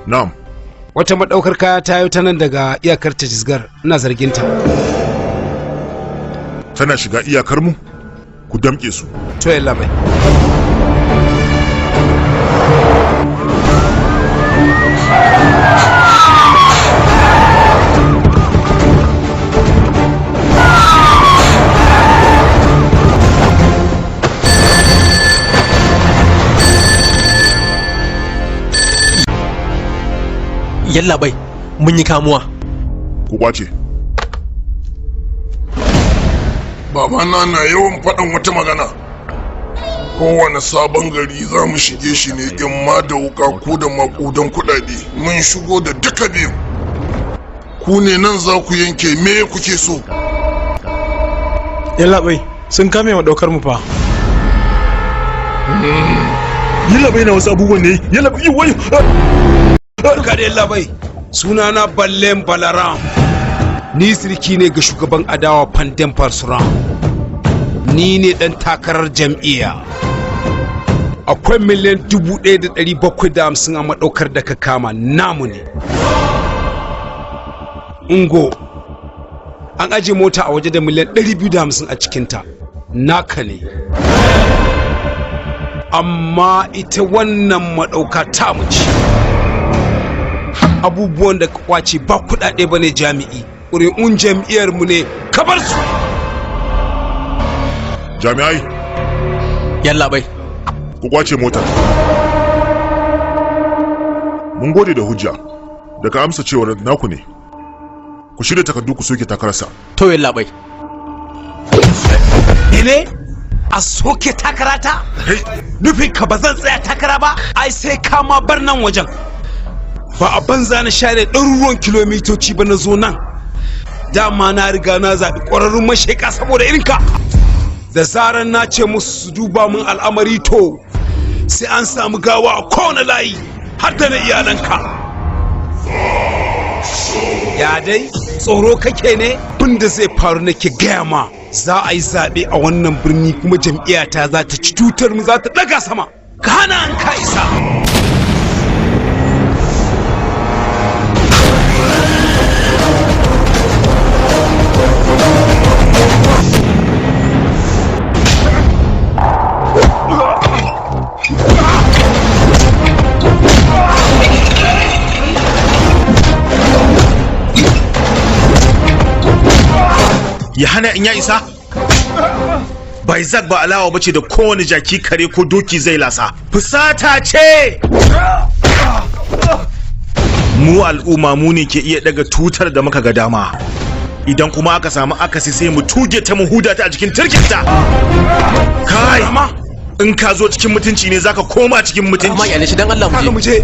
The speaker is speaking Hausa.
Na'am. Wata madaukar kaya ta yi ta nan daga iyakar Tajisgar, ina zargin ta. Tana shiga iyakar mu? Ku damke su. To yalla bai. Yalla bai, mun yi kamuwa. Ku kwace. Babana na yawan faɗin wata magana. Kowane sabon gari za mu shige shi ne in ma da wuka ko da maƙudan kuɗaɗe. Mun shigo da duka biyu. Ku ne nan za ku yanke me kuke so. Yalla bai, sun kame wa ɗaukar mu fa. Yalla bai na wasu abubuwan ne. Yalla bai wai. Barka da yalla bai. Sunana Ballen Balaram. Ni sirki ne ga shugaban adawa Pandem Parsuram. Ni ne dan takarar jam'iyya. Akwai miliyan 1,750 a madaukar da ka kama, namu ne. Ungo, an aje mota a waje da miliyan 250 a cikinta, naka ne. Amma ita wannan madauka ta mu ce. Abubuwan da ka kwace ba kudade bane jami'i. Ƙuri'un jam'iyyar mu ne, ka bar su. Jami'ai. Yalla bai. Ku kwace motar. Mun gode da hujja. Daga amsa cewa naku ne. Ku shirya takardu ku soke takararsa. To yalla bai. Ile? A soke takarata? Nufin ka ba zan tsaya takara ba? Ai sai ka ma bar nan wajen. Ba a banza na share ɗaruruwan kilomitoci ba na zo nan. Dama na riga na zaɓi ƙwararrun mashaika saboda irinka. Da zarar na ce musu su duba min al'amari to sai an samu gawa a kowane layi har da na iyalanka. Ya dai tsoro kake ne? Abin da zai faru nake gaya ma. Za a yi zaɓe a wannan birni kuma jam'iyyata za ta ci tutar mu za ta ɗaga sama. Ka hana an ka isa. Ya hana in ya isa? Bai zag ba alawa bace da kowane jaki kare ko doki zai lasa. Fusata ce! Mu al'umma mu ne ke iya daga tutar da muka ga dama. Idan kuma aka samu akasi sai mu tuge ta mu huda ta a jikin turkinta. Kai! In ka zo cikin mutunci ne zaka koma cikin mutunci. Amma yana shi dan Allah mu je.